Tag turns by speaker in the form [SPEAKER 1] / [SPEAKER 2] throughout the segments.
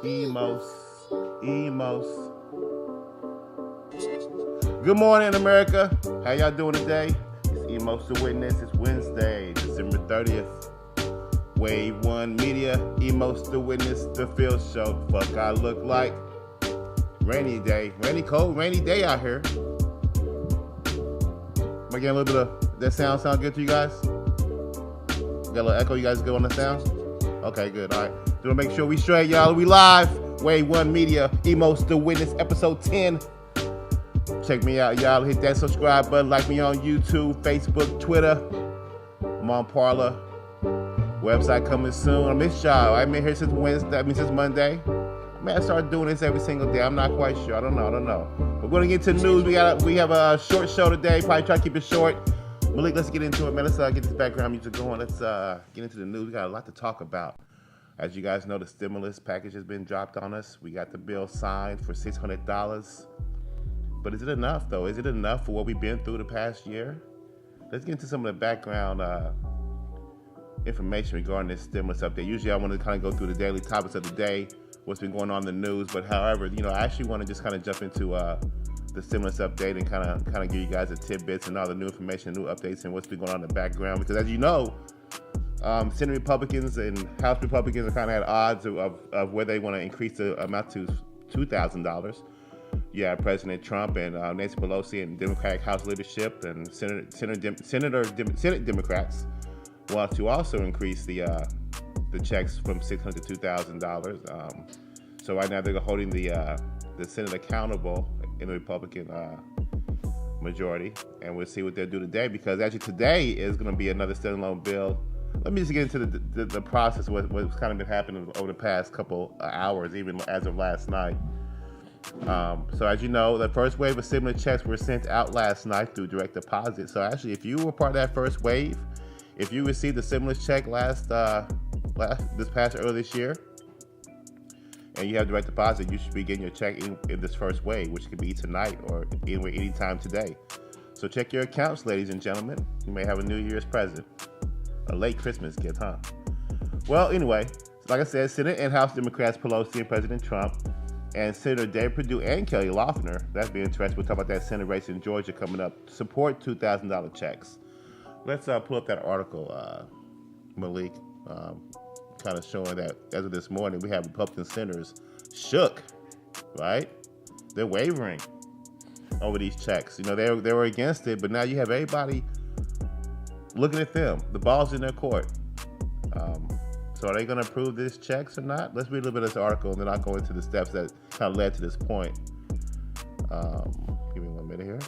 [SPEAKER 1] Emos. Good morning, America. How y'all doing today? It's Emos the Witness. It's Wednesday, December 30th. Wave 1 Media, Emos the Witness, the F.I.L.L Show. Fuck I look like. Rainy day. Rainy, cold, rainy day out here. Am I getting a little bit of that sound good to you guys? Got a little echo. You guys good on the sound? Okay, good. All right. So make sure we straight, y'all. We live. Wave 1 Media, Emos the Witness, episode 10. Check me out, y'all. Hit that subscribe button. Like me on YouTube, Facebook, Twitter. I'm on Parler. Website coming soon. I miss y'all. I've been here since Wednesday. Since Monday. I may start doing this every single day. I'm not quite sure. I don't know. We're gonna get to the news. We have a short show today. Probably try to keep it short. Malik, let's get into it, man. Let's get this background music going. Let's get into the news. We got a lot to talk about. As you guys know, the stimulus package has been dropped on us. We got the bill signed for $600. But is it enough, though? Is it enough for what we've been through the past year? Let's get into some of the background information regarding this stimulus update. Usually I want to kind of go through the daily topics of the day, what's been going on in the news. But however, I actually want to just kind of jump into the stimulus update and kind of give you guys the tidbits and all the new information, new updates, and what's been going on in the background. Because as you know, Senate Republicans and House Republicans are kind of at odds of where they want to increase the amount to $2,000. You have President Trump and Nancy Pelosi and Democratic House leadership and Senate Democrats want to also increase the checks from $600 to $2,000. So right now they're holding the Senate accountable in the Republican majority, and we'll see what they'll do today. Because actually today is going to be another student loan bill. Let me just get into the process of what's kind of been happening over the past couple hours, even as of last night. So as you know, the first wave of stimulus checks were sent out last night through direct deposit. So actually, if you were part of that first wave, if you received the stimulus check this past earlier this year, and you have direct deposit, you should be getting your check in this first wave, which could be tonight or anytime today. So check your accounts, ladies and gentlemen. You may have a New Year's present. A late Christmas gift, huh? Well, anyway, like I said, Senate and House Democrats Pelosi and President Trump and Senator David Perdue and Kelly Loeffler, that's be interesting. We'll talk about that Senate race in Georgia coming up, support $2,000 checks. Let's pull up that article, Malik, kind of showing that as of this morning, we have Republican senators shook, right? They're wavering over these checks. They were against it, but now you have everybody looking at them. The ball's in their court. So are they going to approve these checks or not? Let's read a little bit of this article, and then I'll go into the steps that kind of led to this point. Give me 1 minute here.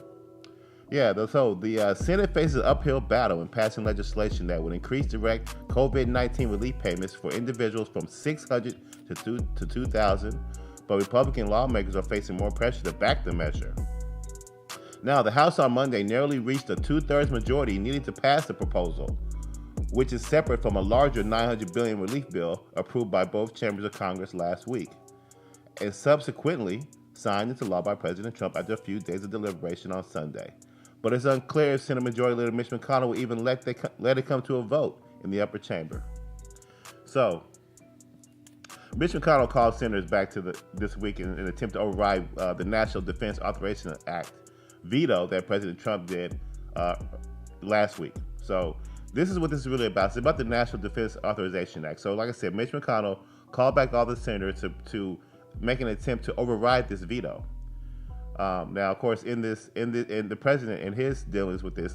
[SPEAKER 1] Yeah, so the Senate faces an uphill battle in passing legislation that would increase direct COVID-19 relief payments for individuals from $600 to $2,000, but Republican lawmakers are facing more pressure to back the measure. Now, the House on Monday narrowly reached a 2/3 majority needed to pass the proposal, which is separate from a larger $900 billion relief bill approved by both chambers of Congress last week, and subsequently signed into law by President Trump after a few days of deliberation on Sunday. But it's unclear if Senate Majority Leader Mitch McConnell will even let it come to a vote in the upper chamber. So, Mitch McConnell called senators back to this week in an attempt to override the National Defense Authorization Act veto that President Trump did last week. So this is what this is really about. It's about the National Defense Authorization Act. So like I said, Mitch McConnell called back all the senators to make an attempt to override this veto. Now, of course, in the president and his dealings with this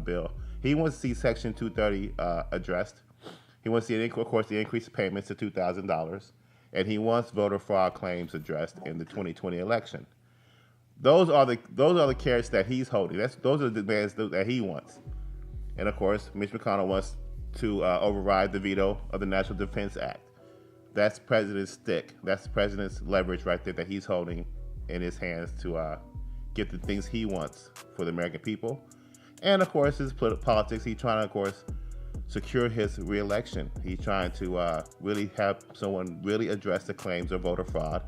[SPEAKER 1] bill, he wants to see Section 230 addressed. He wants to see, of course, the increased payments to $2,000, and he wants voter fraud claims addressed in the 2020 election. Those are the carrots that he's holding. Those are the demands that he wants. And of course, Mitch McConnell wants to override the veto of the National Defense Act. That's the president's stick. That's the president's leverage right there that he's holding in his hands to get the things he wants for the American people. And of course, his politics. He's trying to, of course, secure his re-election. He's trying to really have someone really address the claims of voter fraud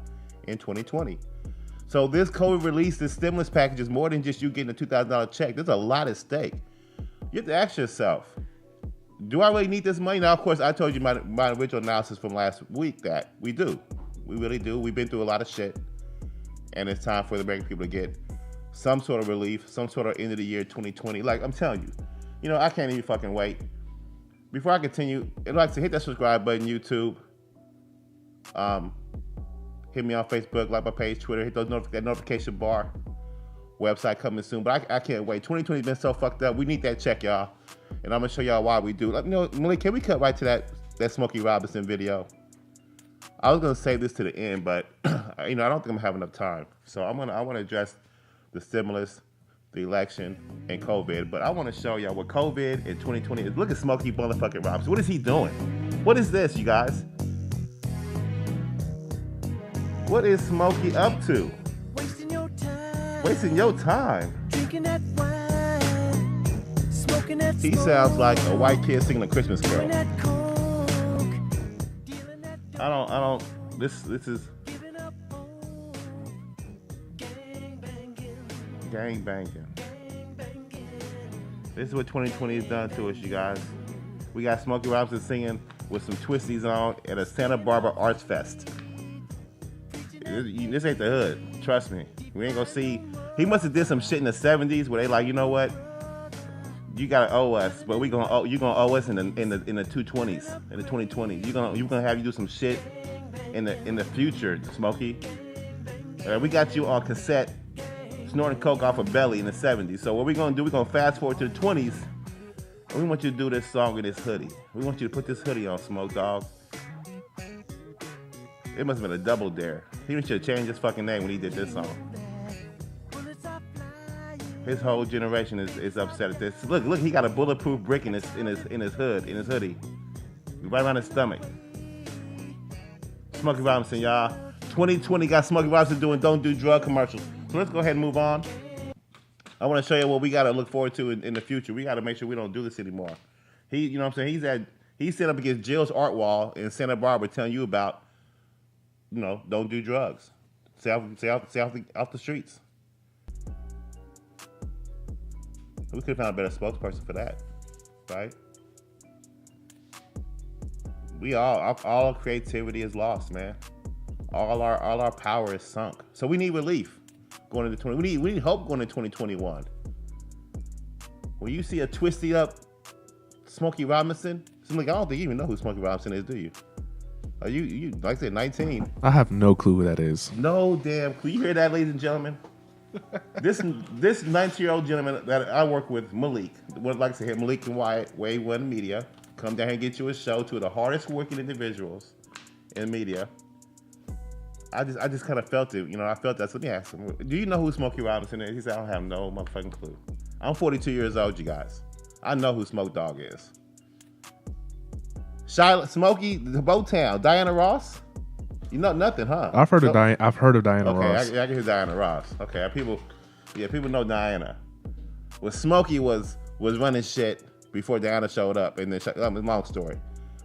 [SPEAKER 1] in 2020. So this COVID release, this stimulus package is more than just you getting a $2,000 check. There's a lot at stake. You have to ask yourself, do I really need this money? Now, of course, I told you my original analysis from last week that we do. We really do. We've been through a lot of shit. And it's time for the American people to get some sort of relief, some sort of end of the year 2020. Like, I'm telling you, I can't even fucking wait. Before I continue, I'd like to hit that subscribe button, YouTube. Hit me on Facebook, like my page, Twitter, hit that notification bar. Website coming soon, but I can't wait. 2020's been so fucked up. We need that check, y'all. And I'm gonna show y'all why we do. Malik, can we cut right to that Smokey Robinson video? I was gonna save this to the end, but I don't think I'm gonna have enough time. So I want to address the stimulus, the election, and COVID. But I want to show y'all what COVID in 2020 is. Look at Smokey motherfucking Robinson. What is he doing? What is this, you guys? What is Smokey up to? Wasting your time. Drinking that wine, smoking that he sounds like a white kid singing a Christmas carol. I don't. This is gang banging. This is what 2020 has done to us, you guys. We got Smokey Robinson singing with some twisties on at a Santa Barbara Arts Fest. This ain't the hood. Trust me. We ain't gonna see. He must have did some shit in the 70s where they like, you know what? You gotta owe us, but you gonna owe us in the 220s, in the 2020s. You gonna have you do some shit in the future, Smokey. We got you on cassette, snorting coke off a belly in the 70s. So what we gonna do? We gonna fast forward to the 20s, and we want you to do this song in this hoodie. We want you to put this hoodie on, Smoke Dog. It must have been a double dare. He should have changed his fucking name when he did this song. His whole generation is upset at this. Look, he got a bulletproof brick in his hoodie. Right around his stomach. Smokey Robinson, y'all. 2020 got Smokey Robinson doing Don't Do Drug commercials. So let's go ahead and move on. I want to show you what we got to look forward to in the future. We got to make sure we don't do this anymore. You know what I'm saying? He's sitting up against Jill's art wall in Santa Barbara telling you about, don't do drugs. Stay off the streets. We could have found a better spokesperson for that, right? All creativity is lost, man. All our power is sunk. So we need relief going into 20. We need hope going into 2021. When you see a twisted up Smokey Robinson, I don't think you even know who Smokey Robinson is, do you? Are you like I said, 19?
[SPEAKER 2] I have no clue who that is.
[SPEAKER 1] No damn clue. You hear that, ladies and gentlemen? This 19-year-old gentleman that I work with, Malik, like I said, Malik and Wyatt, Wave One Media, come down here and get you a show. Two of the hardest working individuals in media. I just kind of felt it, I felt that. So let me ask him, do you know who Smokey Robinson is? He said, I don't have no motherfucking clue. I'm 42 years old, you guys. I know who Smoke Dog is. Smokey, the Motown, Diana Ross. You know nothing, huh?
[SPEAKER 2] I've heard of Diana Ross.
[SPEAKER 1] Okay, I can hear Diana Ross. Okay, people know Diana. Well, Smokey was running shit before Diana showed up, and then long story.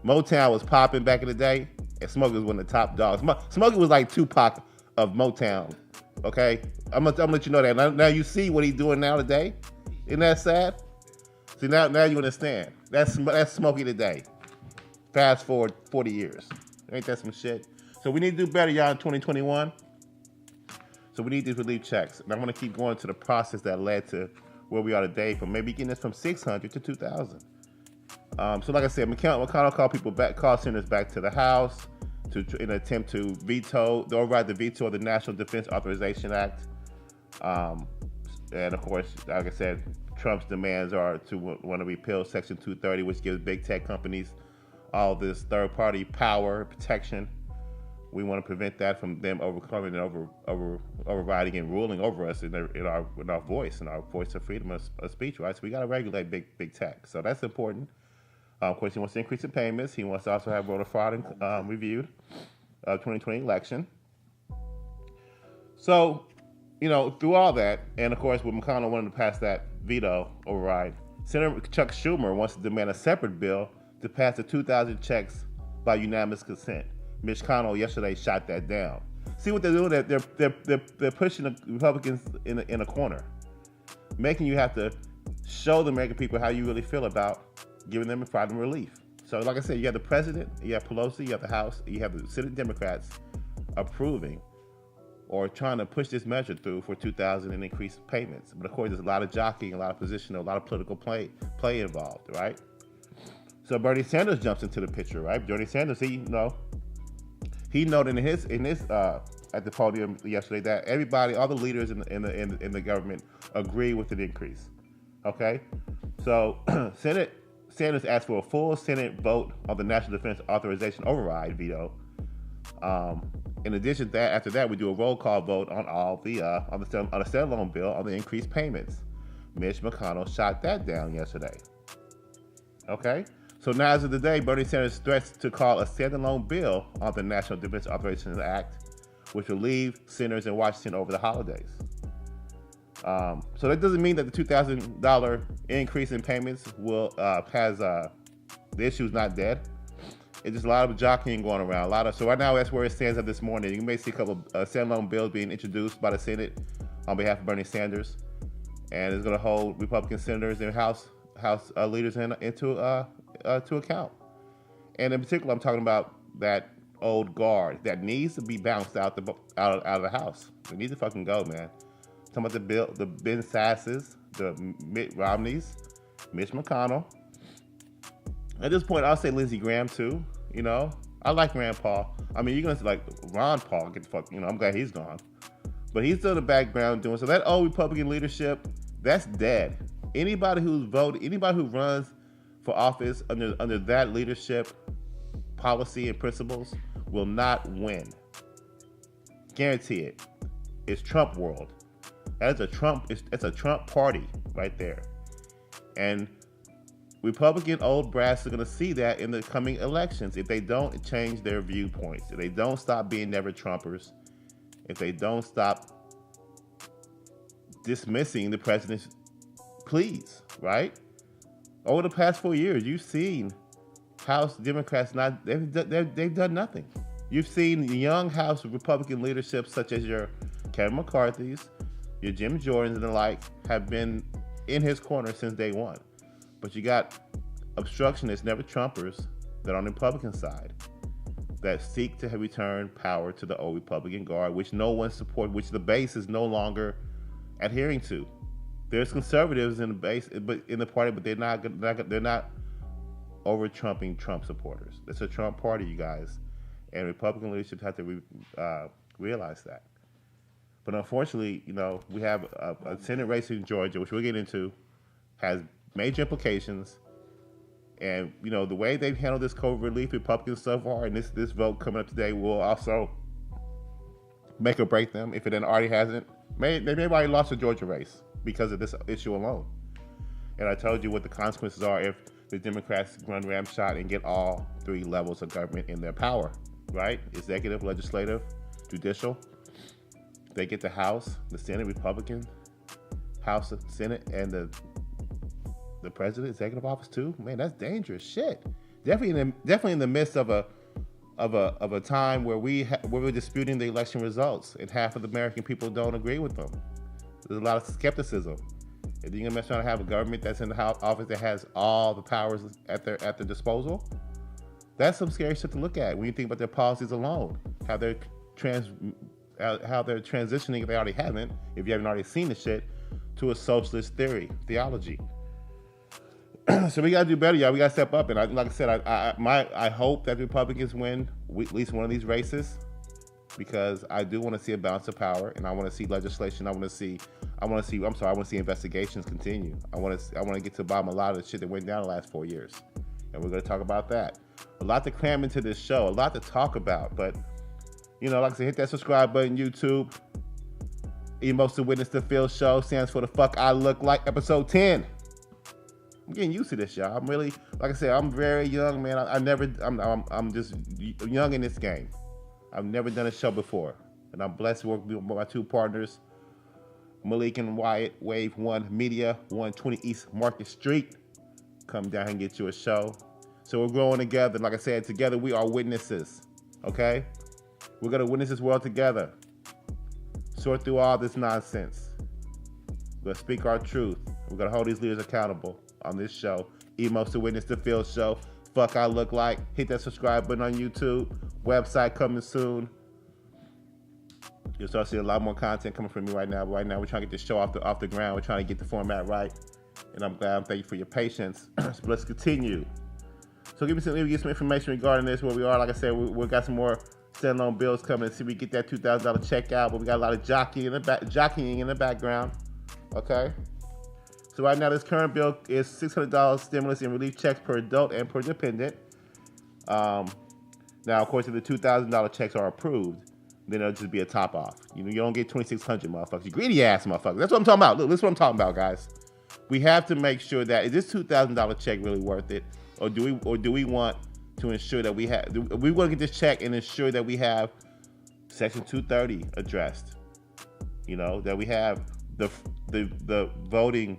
[SPEAKER 1] Motown was popping back in the day, and Smokey was one of the top dogs. Smokey was like Tupac of Motown. Okay, I'm gonna let you know that. Now you see what he's doing now today. Isn't that sad? See now you understand. That's Smokey today. Fast forward 40 years. Ain't that some shit? So we need to do better, y'all, in 2021. So we need these relief checks. And I'm going to keep going to the process that led to where we are today, from maybe getting this from 600 to 2,000. So like I said, McConnell called senators back to the House in an attempt to override the veto of the National Defense Authorization Act. And of course, like I said, Trump's demands are to want to repeal Section 230, which gives big tech companies all this third-party power protection. We want to prevent that from them overcoming and overriding and ruling over us in our voice of freedom of speech, right? So we got to regulate big tech. So that's important. Of course, he wants to increase the payments. He wants to also have voter fraud reviewed, 2020 election. So, through all that, and of course, with McConnell wanting to pass that veto override, Senator Chuck Schumer wants to demand a separate bill to pass the 2,000 checks by unanimous consent. Mitch McConnell yesterday shot that down. See what they're doing? They're pushing the Republicans in a corner, making you have to show the American people how you really feel about giving them problem relief. So, like I said, you have the president, you have Pelosi, you have the House, you have the Senate Democrats approving or trying to push this measure through for 2000 and increase payments. But of course, there's a lot of jockeying, a lot of positioning, a lot of political play involved, right? So Bernie Sanders jumps into the picture, right? Bernie Sanders, he noted in his at the podium yesterday that everybody, all the leaders in the government, agree with an increase. Okay, so Sanders asked for a full Senate vote on the National Defense Authorization Override veto. In addition to that, after that, we do a roll call vote on all the on the standalone bill on the increased payments. Mitch McConnell shot that down yesterday. Okay, so now as of the day, Bernie Sanders threats to call a standalone bill on the National Defense Authorization Act, which will leave senators in Washington over the holidays. So that doesn't mean that the $2,000 increase in payments has the issue's not dead. It's just a lot of jockeying going around. So right now, that's where it stands at this morning. You may see a couple of standalone bills being introduced by the Senate on behalf of Bernie Sanders, and it's going to hold Republican senators and House leaders into account. And in particular, I'm talking about that old guard that needs to be bounced out of the House. They need to fucking go, man. I'm talking about the Ben Sasses, the Mitt Romneys, Mitch McConnell. At this point, I'll say Lindsey Graham too. You know, I like Rand Paul. I mean, you're gonna say like Ron Paul, get the fuck. You know, I'm glad he's gone, but he's still in the background doing so. That old Republican leadership, that's dead. Anybody who runs for office under that leadership policy and principles will not win. Guarantee it. It's Trump world. That is it's a Trump party right there. And Republican old brass are going to see that in the coming elections if they don't change their viewpoints, if they don't stop being never Trumpers, if they don't stop dismissing the president's pleas, right? Over the past 4 years, you've seen House Democrats they've done nothing. You've seen the young House Republican leadership, such as your Kevin McCarthy's, your Jim Jordans and the like, have been in his corner since day one. But you got obstructionists, never Trumpers, that are on the Republican side that seek to return power to the old Republican Guard, which no one supports, which the base is no longer adhering to. There's conservatives in the base, but in the party, but they're not over Trumping Trump supporters. It's a Trump party, you guys, and Republican leadership have to realize that. But unfortunately, you know, we have a Senate race in Georgia, which we'll get into, has major implications. And, you know, the way they've handled this COVID relief, Republicans so far, and this vote coming up today will also make or break them, if it already hasn't. They may have already lost the Georgia race because of this issue alone. And I told you what the consequences are if the Democrats run ramshot and get all three levels of government in their power, right? Executive, legislative, judicial. They get the House, the Senate, Republican, House, Senate, and the president, executive office too. Man, that's dangerous shit. Definitely in the midst of a time where we're disputing the election results, and half of the American people don't agree with them. There's a lot of skepticism. If you're gonna mess around and have a government that's in the office that has all the powers at their disposal, that's some scary shit to look at when you think about their policies alone, how they're transitioning, if they already haven't, if you haven't already seen the shit, to a socialist theology. So we gotta do better, y'all. We gotta step up, and like I said, I hope that Republicans win at least one of these races, because I do want to see a balance of power, and I want to see legislation. I want to see investigations continue. I want to get to the bottom of a lot of the shit that went down the last 4 years, and we're gonna talk about that. A lot to cram into this show, a lot to talk about, but you know, like I said, hit that subscribe button, YouTube. Emos to Witness the F.I.L.L show stands for The Fuck I Look Like, episode 10. I'm getting used to this, y'all. I'm really, like I said, I'm very young, man. I'm just young in this game. I've never done a show before, and I'm blessed to work with my two partners, Malik and Wyatt, Wave One Media, 120 East Market Street. Come down and get you a show. So we're growing together. Like I said, together we are witnesses. Okay, we're gonna witness this world together. Sort through all this nonsense. We're gonna speak our truth. We're gonna hold these leaders accountable on this show. Emos to Witness the F.I.L.L show. Fuck I Look Like. Hit that subscribe button on YouTube. Website coming soon. You'll start seeing a lot more content coming from me right now. But right now, we're trying to get this show off the ground. We're trying to get the format right. And I'm glad. Thank you for your patience. So let's continue. So let me get some information regarding this, where we are. Like I said, we got some more standalone bills coming. See if we get that $2,000 check out. But we got a lot of jockeying in the background. Okay? So right now, this current bill is $600 stimulus and relief checks per adult and per dependent. Now, of course, if the $2,000 checks are approved, then it'll just be a top off. You don't get 2,600, motherfuckers. You greedy ass motherfuckers. That's what I'm talking about. Look, this is what I'm talking about, guys. We have to make sure that, is this $2,000 check really worth it, or do we want to ensure that we want to get this check and ensure that we have Section 230 addressed. That we have the voting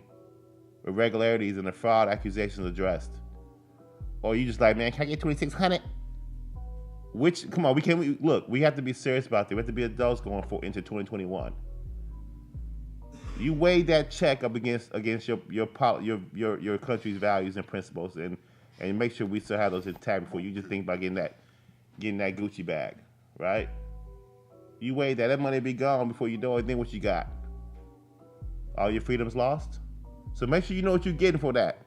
[SPEAKER 1] irregularities and the fraud accusations addressed. Or you just like, man, can I get 2,600? Come on, we have to be serious about this. We have to be adults going into 2021. You weigh that check up against your country's values and principles, and make sure we still have those intact before you just think about getting that Gucci bag, right? You weigh that money be gone before you know it. Then what you got? All your freedoms lost. So make sure you know what you're getting for that,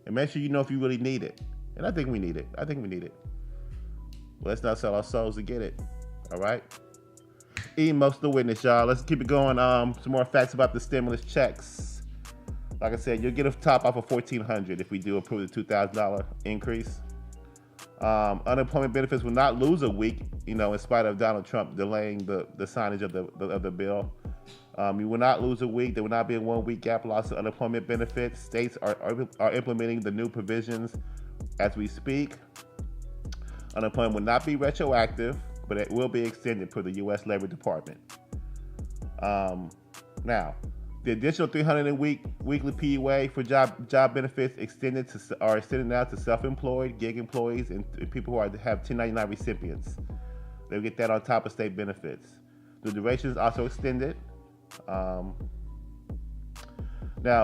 [SPEAKER 1] and make sure you know if you really need it. And I think we need it. Let's not sell our souls to get it. All right. Emos the witness, y'all. Let's keep it going. Some more facts about the stimulus checks. Like I said, you'll get a top off of $1,400 if we do approve the $2,000 increase. Unemployment benefits will not lose a week, in spite of Donald Trump delaying the signage of the bill. You will not lose a week. There will not be a 1 week gap loss of unemployment benefits. States are implementing the new provisions as we speak. Unemployment will not be retroactive, but it will be extended per the U.S. Labor Department. Now, the additional $300 weekly PUA for job benefits are extended now to self-employed, gig employees, and people who have 1099 recipients. They'll get that on top of state benefits. The duration is also extended. Now,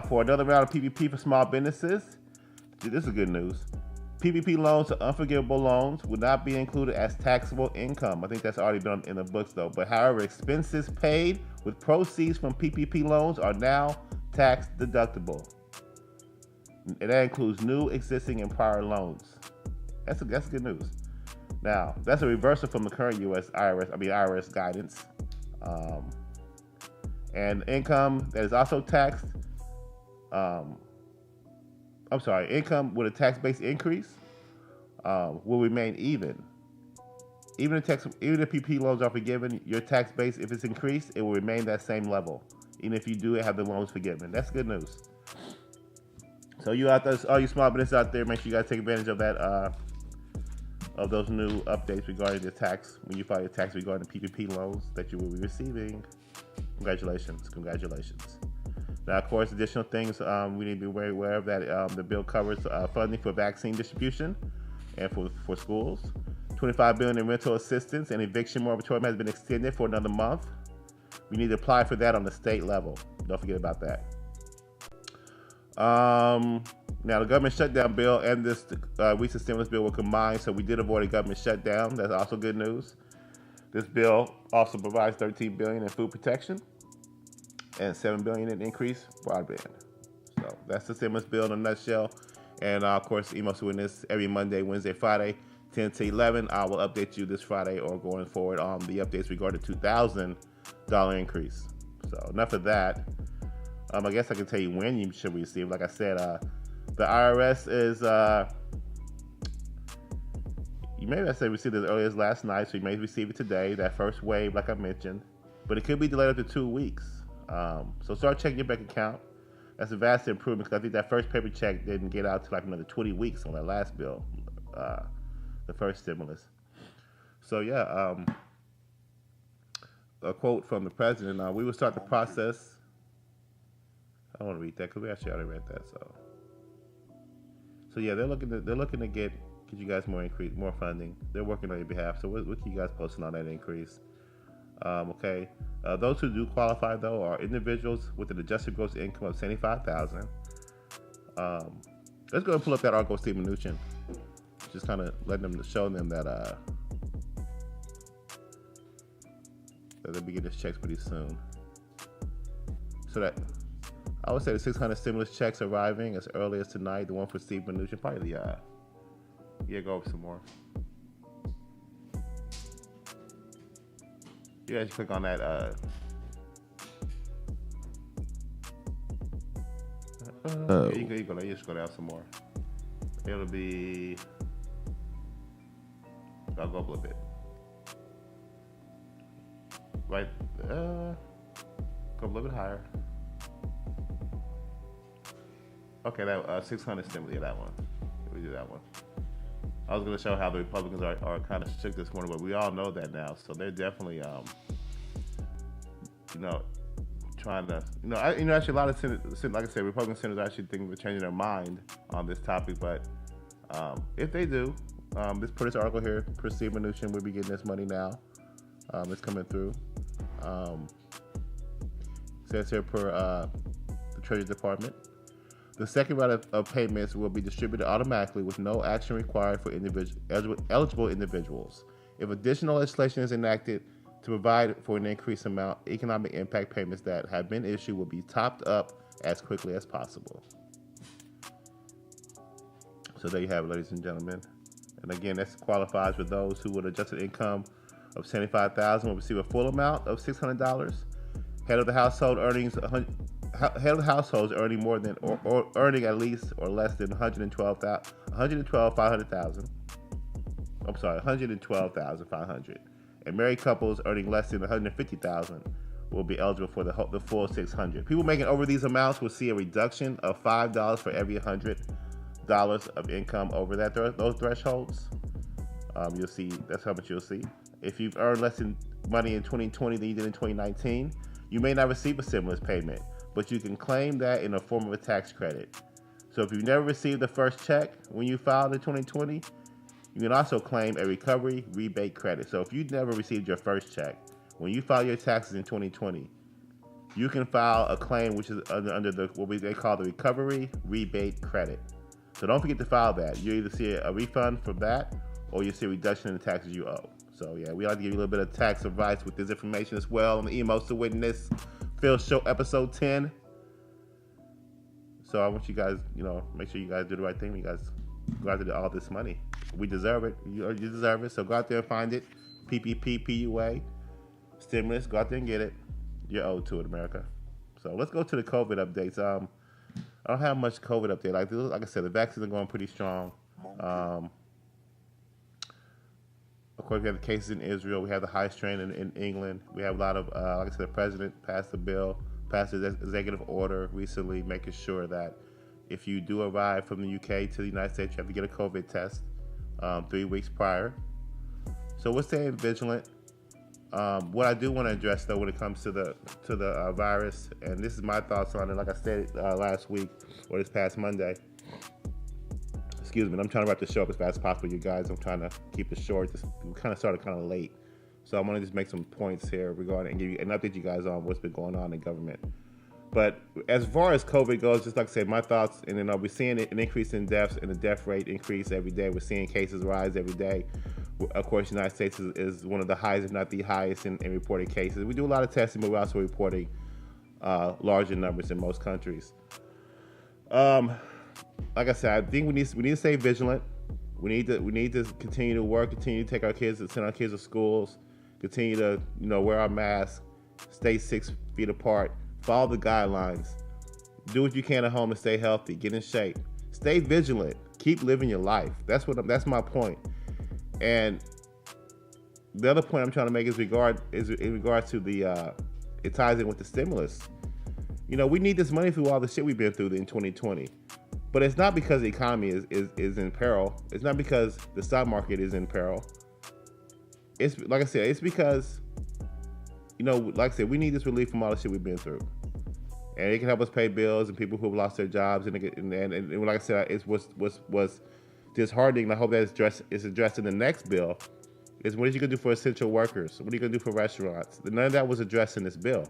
[SPEAKER 1] for another round of PPP for small businesses, this is good news. PPP loans to unforgivable loans will not be included as taxable income. I think that's already done in the books, though. But however, expenses paid with proceeds from PPP loans are now tax deductible. And that includes new, existing, and prior loans. That's good news. Now, that's a reversal from the current IRS guidance. And income that is also taxed. Income with a tax-based increase will remain even. Even if PPP loans are forgiven, your tax base, if it's increased, it will remain that same level. Even if you do have the loans forgiven. That's good news. So you out there, all you small businesses out there, make sure you guys take advantage of that, of those new updates regarding the tax, when you file your tax regarding the PPP loans that you will be receiving. Congratulations. Now, of course, additional things we need to be very aware of that the bill covers funding for vaccine distribution and for schools. $25 billion in rental assistance and eviction moratorium has been extended for another month. We need to apply for that on the state level. Don't forget about that. Now, the government shutdown bill and this recent stimulus bill were combined, so we did avoid a government shutdown. That's also good news. This bill also provides $13 billion in food protection and $7 billion in increased broadband. So that's the stimulus bill in a nutshell. And of course, Emos doing this every Monday, Wednesday, Friday, 10 to 11. I will update you this Friday or going forward on the updates regarding the $2,000 increase. So enough of that. I guess I can tell you when you should receive. Like I said, the IRS is, you may have said received it as early as last night, so you may receive it today, that first wave, like I mentioned. But it could be delayed up to 2 weeks. So start checking your bank account. That's a vast improvement because I think that first paper check didn't get out to like another 20 weeks on that last bill, the first stimulus. So yeah, a quote from the president: "We will start the process." I don't want to read that because we actually already read that. So yeah, they're looking to get you guys more funding. They're working on your behalf. So we'll keep you guys posting on that increase. Okay. Those who do qualify, though, are individuals with an adjusted gross income of $75,000. Let's go and pull up that article with Steve Mnuchin. Just kind of letting them show them that they'll be getting his checks pretty soon. So that I would say the 600 stimulus checks arriving as early as tonight. The one for Steve Mnuchin, probably go over some more. You guys click on that. Yeah, you go. You just go down some more. It'll be. I'll go up a little bit. Right. Go a little bit higher. Okay, that 600 stimulus. Yeah, that one. We do that one. I was going to show how the Republicans are kind of shook this morning, but we all know that now. So they're definitely, trying to, actually a lot of senators, like I said, Republican senators actually think of changing their mind on this topic. But if they do, this article here, per Steve Mnuchin, will be getting this money now. It's coming through. Says here per the Treasury Department. The second round of payments will be distributed automatically with no action required for eligible individuals. If additional legislation is enacted to provide for an increased amount, economic impact payments that have been issued will be topped up as quickly as possible. So there you have it, ladies and gentlemen. And again, that qualifies for those who with adjusted income of $75,000 will receive a full amount of $600. Head of the household earnings Head of households earning more than or earning at least or less than $112,500, and married couples earning less than $150,000 will be eligible for the full $600. People making over these amounts will see a reduction of $5 for every $100 of income over those thresholds. You'll see that's how much you'll see. If you've earned less money in 2020 than you did in 2019, you may not receive a stimulus payment, but you can claim that in the form of a tax credit. So if you never received the first check when you filed in 2020, you can also claim a recovery rebate credit. So if you never received your first check, when you file your taxes in 2020, you can file a claim which is under what they call the recovery rebate credit. So don't forget to file that. You either see a refund from that or you see a reduction in the taxes you owe. So yeah, we like to give you a little bit of tax advice with this information as well on the Emos to Witness F.I.L.L. Show episode 10. So I want you guys, make sure you guys do the right thing. You guys go out to all this money. We deserve it. You deserve it. So go out there and find it. PPP, PUA, stimulus. Go out there and get it. You're owed to it, America. So let's go to the COVID updates. I don't have much COVID update. Like I said, the vaccines are going pretty strong. Of course, we have the cases in Israel. We have the high strain in England. We have a lot of, like I said, the president passed the executive order recently, making sure that if you do arrive from the UK to the United States, you have to get a COVID test 3 weeks prior. So we're staying vigilant. What I do want to address, though, when it comes to the virus, and this is my thoughts on it, like I said last week or this past Monday. Excuse me, I'm trying to wrap the show up as fast as possible, you guys. I'm trying to keep it short. We kind of started kind of late. So I want to just make some points here regarding and give you and update you guys on what's been going on in government. But as far as COVID goes, just like I said, my thoughts, and then we're seeing an increase in deaths and the death rate increase every day. We're seeing cases rise every day. Of course, the United States is one of the highest, if not the highest, in reported cases. We do a lot of testing, but we're also reporting larger numbers in most countries. Like I said, I think we need to stay vigilant. We need to continue to work, continue to send our kids to schools, continue to wear our masks, stay 6 feet apart, follow the guidelines, do what you can at home to stay healthy, get in shape, stay vigilant, keep living your life. That's my point. And the other point I'm trying to make is in regard to the it ties in with the stimulus. We need this money through all the shit we've been through in 2020. But it's not because the economy is in peril. It's not because the stock market is in peril. It's like I said, it's because, like I said, we need this relief from all the shit we've been through. And it can help us pay bills and people who have lost their jobs. And like I said, it's what's disheartening. And I hope that is addressed in the next bill. Is what are you going to do for essential workers? What are you going to do for restaurants? None of that was addressed in this bill.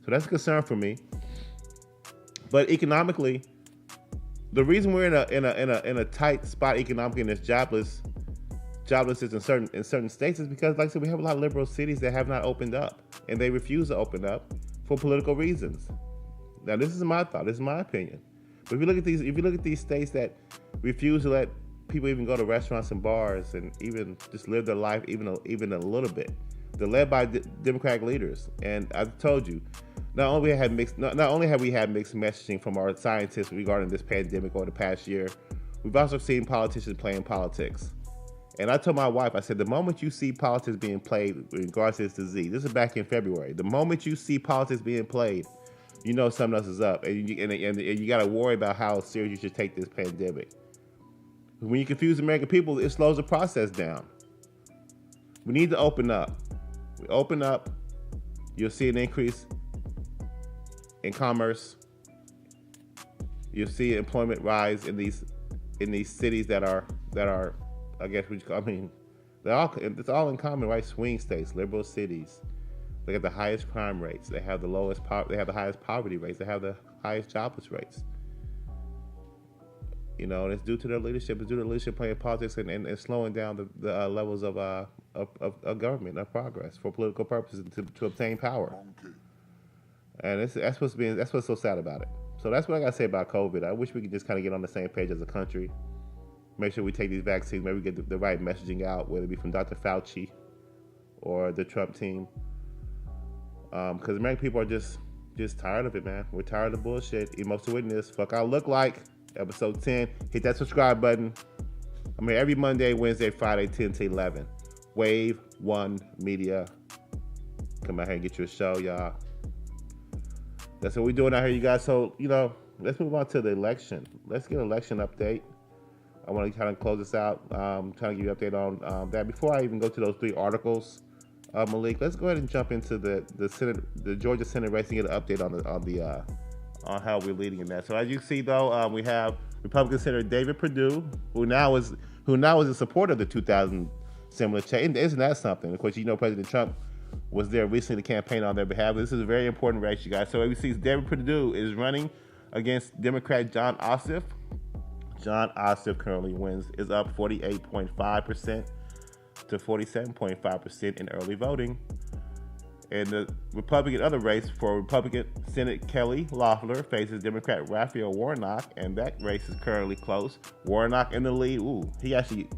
[SPEAKER 1] So that's a concern for me. But economically, the reason we're in a tight spot economically in this jobless joblessness in certain states is because, like I said, we have a lot of liberal cities that have not opened up, and they refuse to open up for political reasons. Now, this is my thought. This is my opinion. But if you look at these states that refuse to let people even go to restaurants and bars and even just live their life even a little bit, they're led by Democratic leaders. And I've told you, not only have we had mixed messaging from our scientists regarding this pandemic over the past year, we've also seen politicians playing politics. And I told my wife, I said, the moment you see politics being played in regards to this disease, this is back in February, the moment you see politics being played, you know something else is up. And you got to worry about how serious you should take this pandemic. When you confuse American people, it slows the process down. We need to open up. We open up, you'll see an increase in commerce. You'll see employment rise in these cities that are I guess it's all in common, right? Swing states, liberal cities. They have the highest crime rates. They have the highest poverty rates. They have the highest jobless rates. You know, and it's due to their leadership. It's due to their leadership playing politics and slowing down the levels of government, of progress for political purposes to obtain power. And that's what's so sad about it. So that's what I got to say about COVID. I wish we could just kind of get on the same page as a country. Make sure we take these vaccines. Maybe we get the right messaging out, whether it be from Dr. Fauci or the Trump team. Because American people are just tired of it, man. We're tired of the bullshit. Emos to witness. Fuck I look like. Episode 10. Hit that subscribe button. I'm here every Monday, Wednesday, Friday, 10 to 11. Wave 1 Media. Come out here and get you a show, y'all. That's what we're doing out here, you guys. So, let's move on to the election. Let's get an election update. I want to kind of close this out. Trying to give you an update on that. Before I even go to those 3 articles, Malik, let's go ahead and jump into the Georgia Senate race and get an update on how we're leading in that. So as you see, though, we have Republican Senator David Perdue, who now is a supporter of the 2000 stimulus check. Isn't that something? Of course, President Trump was there recently to campaign on their behalf. This is a very important race, you guys. So as you see, David Perdue is running against Democrat Jon Ossoff. Jon Ossoff currently is up 48.5% to 47.5% in early voting. And the Republican other race for Republican Senate Kelly Loeffler faces Democrat Raphael Warnock, and that race is currently close. Warnock in the lead. Ooh, he actually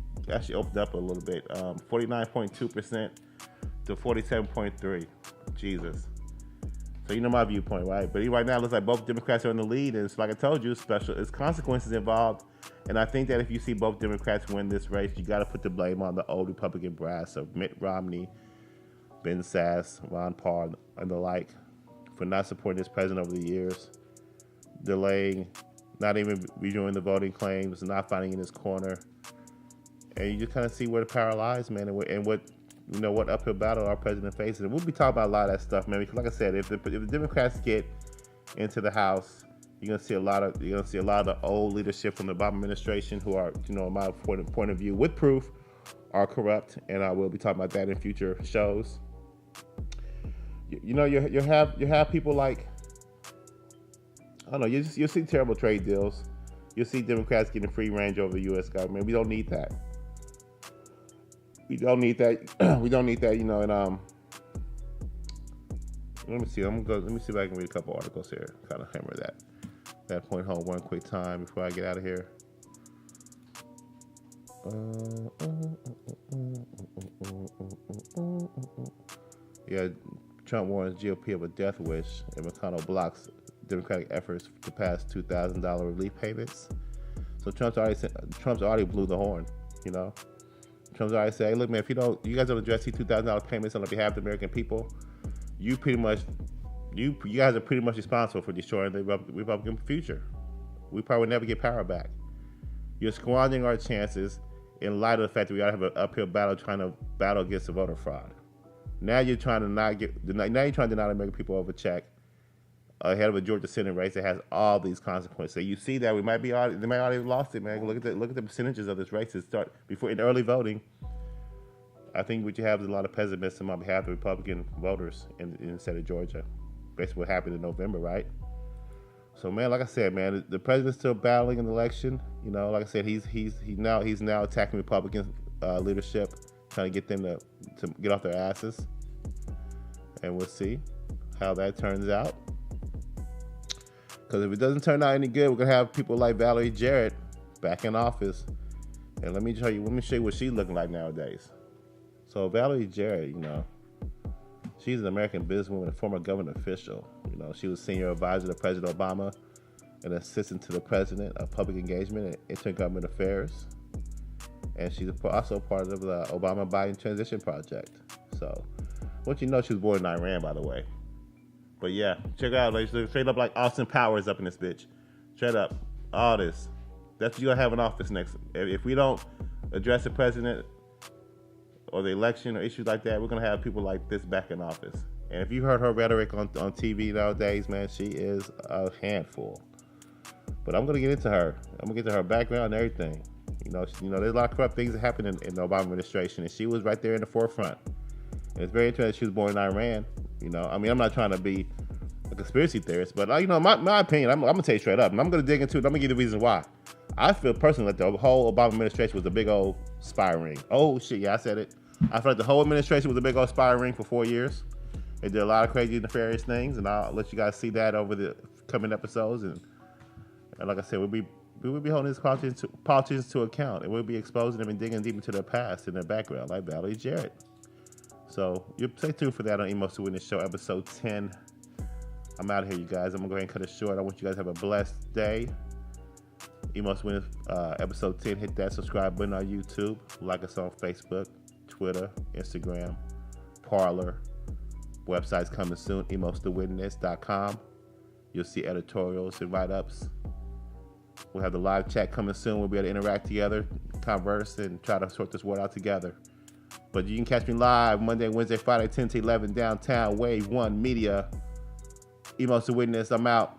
[SPEAKER 1] opened up a little bit, 49.2% to 47.3%. Jesus. So my viewpoint, right? But right now, it looks like both Democrats are in the lead, and it's like I told you, it's consequences involved. And I think that if you see both Democrats win this race, you got to put the blame on the old Republican brass of Mitt Romney, Ben Sasse, Ron Paul, and the like for not supporting this president over the years, delaying, not even reviewing the voting claims, not fighting in his corner. And you just kind of see where the power lies, man, and what uphill battle our president faces. And we'll be talking about a lot of that stuff, man, because like I said, if the Democrats get into the House, you're gonna see a lot of the old leadership from the Obama administration who are, in my point of view, with proof, are corrupt, and I will be talking about that in future shows. You have people like, I don't know, you'll see terrible trade deals. You'll see Democrats getting free range over the U.S. government. We don't need that. We don't need that. And let me see. Let me see if I can read a couple articles here. Kind of hammer that point home one quick time before I get out of here. Yeah, Trump warns GOP of a death wish, and McConnell blocks Democratic efforts to pass $2,000 relief payments. So Trump's already blew the horn. Trump's already said, "Hey, look, man, if you guys don't address these $2,000 payments on behalf of the American people, you guys are pretty much responsible for destroying the Republican future. We probably will never get power back. You're squandering our chances in light of the fact that we ought to have an uphill battle trying to battle against the voter fraud. Now you're trying to deny the American people over check ahead of a Georgia Senate race that has all these consequences. So you see that they might already lost it, man. Look at the percentages of this race that start before in early voting. I think what you have is a lot of pessimism on behalf of Republican voters in the state of Georgia, based on what happened in November, right? So, man, like I said, man, the president's still battling an election. Like I said, he's now attacking Republicans leadership, trying to get them to get off their asses. And we'll see how that turns out. Because if it doesn't turn out any good, we're going to have people like Valerie Jarrett back in office. And let me show you what she's looking like nowadays. So Valerie Jarrett, she's an American businesswoman and former government official. She was senior advisor to President Obama and assistant to the president of public engagement and intergovernment affairs. And she's also part of the Obama-Biden transition project. So, once you know, she was born in Iran, by the way. But yeah, check it out, ladies. Straight up like Austin Powers up in this bitch. Straight up. All this. That's what you're going to have in office next. If we don't address the president or the election or issues like that, we're going to have people like this back in office. And if you heard her rhetoric on TV nowadays, man, she is a handful. But I'm going to get into her. I'm going to get to her background and everything. There's a lot of corrupt things that happened in the Obama administration, and she was right there in the forefront. And it's very interesting she was born in Iran. I'm not trying to be a conspiracy theorist, but my opinion, I'm gonna tell you straight up, and I'm gonna dig into it. I'm gonna give you the reasons why. I feel personally that the whole Obama administration was a big old spy ring. Oh shit, yeah, I said it. I feel like the whole administration was a big old spy ring for 4 years. They did a lot of crazy, nefarious things, and I'll let you guys see that over the coming episodes. And like I said, we will be holding these politicians to account, and we'll be exposing them and digging deep into their past and their background, like Valerie Jarrett. So you stay tuned for that on Emos to Witness Show, episode 10. I'm out of here, you guys. I'm going to go ahead and cut it short. I want you guys to have a blessed day. Emos Witness, episode 10. Hit that subscribe button on YouTube. Like us on Facebook, Twitter, Instagram, Parler. Website's coming soon, emosthewitness.com. You'll see editorials and write-ups. We'll have the live chat coming soon. We'll be able to interact together, converse, and try to sort this word out together. But you can catch me live Monday, Wednesday, Friday, 10 to 11, downtown, Wave 1 Media. Emos to Witness, I'm out.